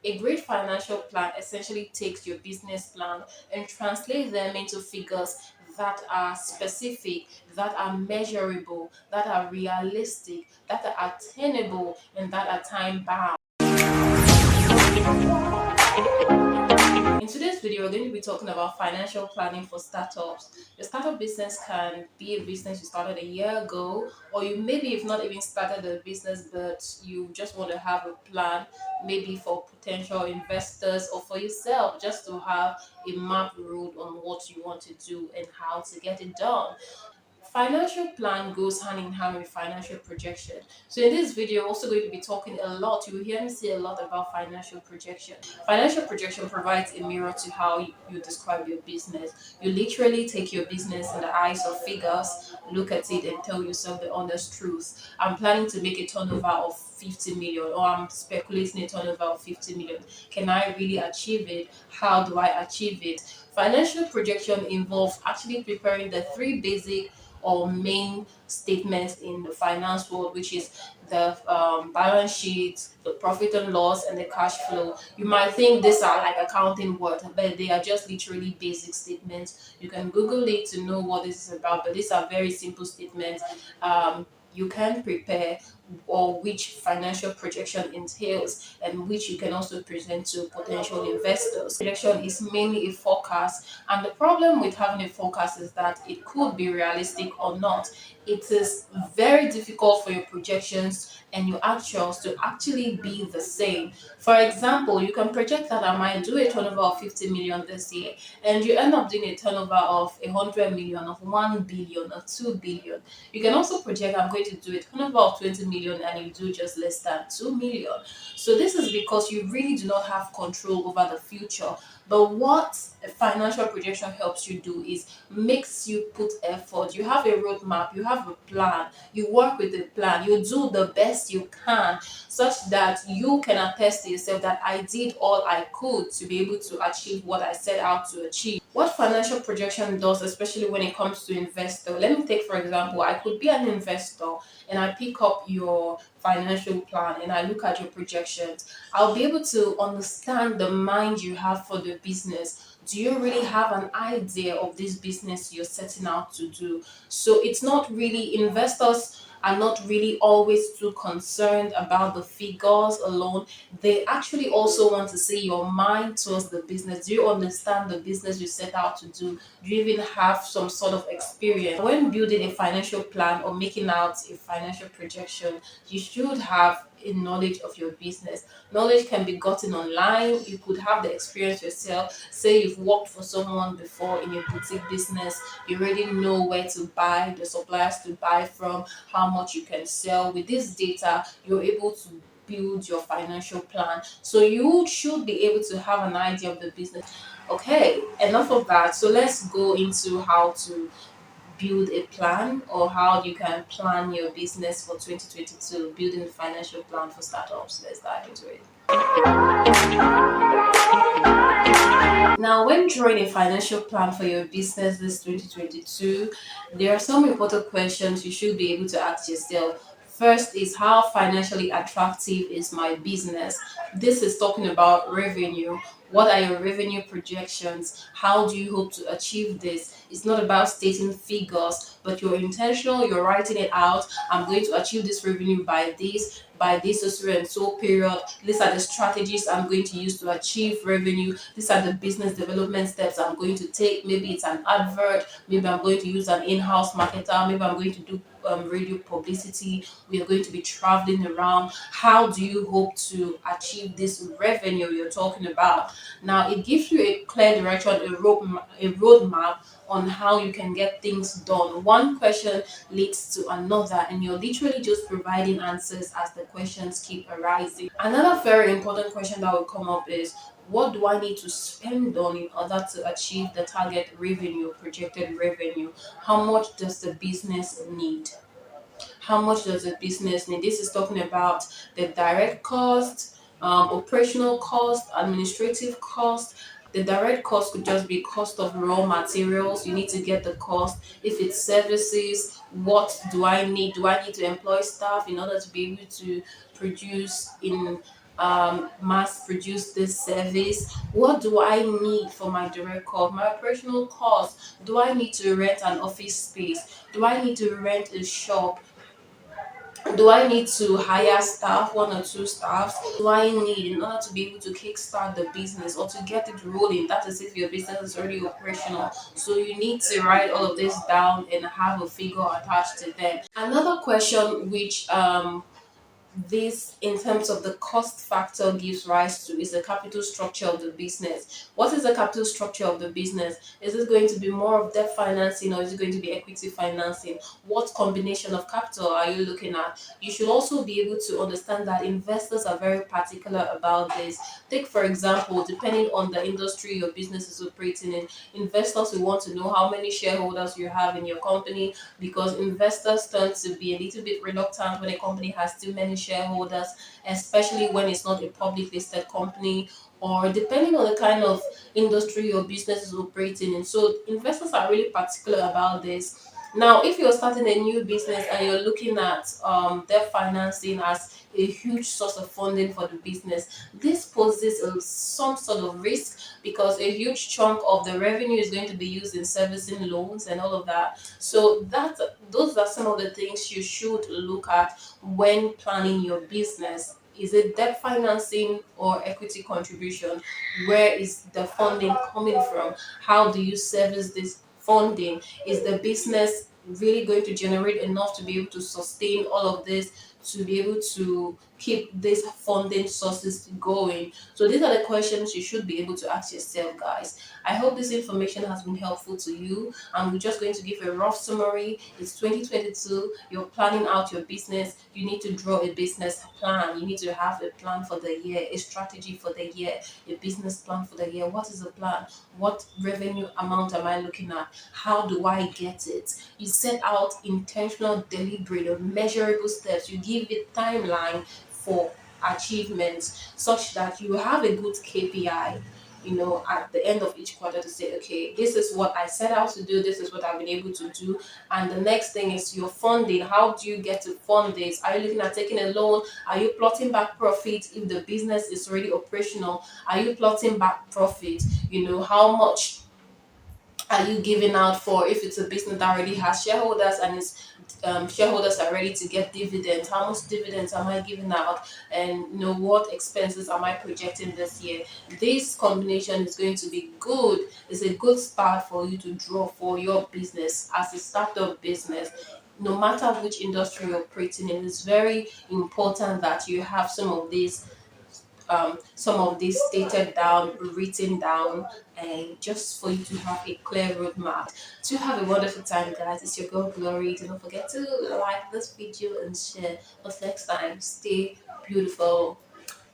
A great financial plan essentially takes your business plan and translates them into figures that are specific, that are measurable, that are realistic, that are attainable, and that are time bound. In today's video, we're going to be talking about financial planning for startups. Your startup business can be a business you started a year ago, or you maybe you've not even started a business, but you just want to have a plan, maybe for potential investors or for yourself, just to have a map road on what you want to do and how to get it done. Financial plan goes hand in hand with financial projection. So in this video, I'm also going to be talking a lot. You will hear me say a lot about financial projection. Financial projection provides a mirror to how you describe your business. You literally take your business in the eyes of figures, look at it, and tell yourself the honest truth. I'm planning to make a turnover of 50 million, or I'm speculating a turnover of 50 million. Can I really achieve it? How do I achieve it? Financial projection involves actually preparing the three basic or main statements in the finance world, which is the balance sheet, the profit and loss, and the cash flow. You might think these are like accounting words, but they are just literally basic statements. You can Google it to know what this is about, but these are very simple statements. You can prepare, or which financial projection entails, and which you can also present to potential investors. Projection is mainly a forecast, and the problem with having a forecast is that it could be realistic or not. It is very difficult for your projections and your actuals to actually be the same. For example, you can project that I might do a turnover of 50 million this year, and you end up doing a turnover of 100 million, of 1 billion, of 2 billion. You can also project I'm going to do a turnover of 20 million and you do just less than 2 million. So this is because you really do not have control over the future. But what a financial projection helps you do is makes you put effort. You have a roadmap, you have a plan, you work with the plan, you do the best you can, such that you can attest to yourself that I did all I could to be able to achieve what I set out to achieve. What financial projection does, especially when it comes to investor, let me take for example, I could be an investor and I pick up your financial plan and I look at your projections. I'll be able to understand the mind you have for the business. Do you really have an idea of this business you're setting out to do? So it's not really, investors are not really always too concerned about the figures alone. They actually also want to see your mind towards the business. Do you understand the business you set out to do? Do you even have some sort of experience? When building a financial plan or making out a financial projection, you should have a knowledge of your business. Knowledge can be gotten online. You could have the experience yourself. Say you've worked for someone before in a boutique business, you already know where to buy, the suppliers to buy from, how much you can sell. With this data, you're able to build your financial plan. So you should be able to have an idea of the business. Okay, enough of that. So let's go into how to build a plan, or how you can plan your business for 2022, building a financial plan for startups. Let's dive into it. Now, when drawing a financial plan for your business this 2022, there are some important questions you should be able to ask yourself. First is, how financially attractive is my business? This is talking about revenue. What are your revenue projections? How do you hope to achieve this? It's not about stating figures, but you're intentional, you're writing it out. I'm going to achieve this revenue by this so and so period. These are the strategies I'm going to use to achieve revenue. These are the business development steps I'm going to take. Maybe it's an advert, maybe I'm going to use an in-house marketer, maybe I'm going to do radio publicity. We are going to be traveling around. How do you hope to achieve this revenue you're talking about? Now, it gives you a clear direction, a roadmap on how you can get things done. One question leads to another, and you're literally just providing answers as the questions keep arising. Another very important question that will come up is, what do I need to spend on in order to achieve the target revenue, projected revenue? How much does the business need? How much does the business need? This is talking about the direct cost, operational cost, administrative cost. The direct cost could just be cost of raw materials. You need to get the cost. If it's services, what do I need? Do I need to employ staff in order to be able to produce in mass produce this service? What do I need for my direct cost, my operational costs? Do I need to rent an office space? Do I need to rent a shop? Do I need to hire staff, one or two staffs? Do I need in order to be able to kickstart the business or to get it rolling? That is if your business is already operational. So you need to write all of this down and have a figure attached to them. Another question which this in terms of the cost factor gives rise to is the capital structure of the business. What is the capital structure of the business? Is it going to be more of debt financing or is it going to be equity financing? What combination of capital are you looking at? You should also be able to understand that investors are very particular about this. Take for example, depending on the industry your business is operating in, investors will want to know how many shareholders you have in your company, because investors tend to be a little bit reluctant when a company has too many shareholders, especially when it's not a public listed company, or depending on the kind of industry your business is operating in. So investors are really particular about this. Now, if you're starting a new business and you're looking at debt financing as a huge source of funding for the business, this poses some sort of risk, because a huge chunk of the revenue is going to be used in servicing loans and all of that. So those are some of the things you should look at when planning your business. Is it debt financing or equity contribution? Where is the funding coming from? How do you service this funding? Is the business really going to generate enough to be able to sustain all of this, to be able to keep these funding sources going? So these are the questions you should be able to ask yourself, guys. I hope this information has been helpful to you. I'm just going to give a rough summary. It's 2022. You're planning out your business. You need to draw a business plan. You need to have a plan for the year, a strategy for the year, a business plan for the year. What is the plan? What revenue amount am I looking at? How do I get it? You set out intentional, deliberate, or measurable steps. You give it timeline for achievement, such that you have a good KPI, at the end of each quarter, to say, okay, this is what I set out to do, this is what I've been able to do. And the next thing is your funding. How do you get to fund this? Are you looking at taking a loan? Are you plotting back profit if the business is already operational? Are you plotting back profit? How much are you giving out for, if it's a business that already has shareholders and its shareholders are ready to get dividends? How much dividends am I giving out? And what expenses am I projecting this year? This combination is going to be good. It's a good start for you to draw for your business as a startup business. No matter which industry you're operating in, it's very important that you have some of these stated down, written down, and just for you to have a clear roadmap. To have a wonderful time, guys. It's your girl Glory. Do not forget to like this video and share. But next time, stay beautiful.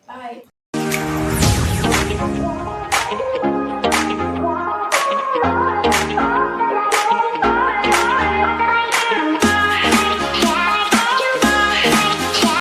Bye.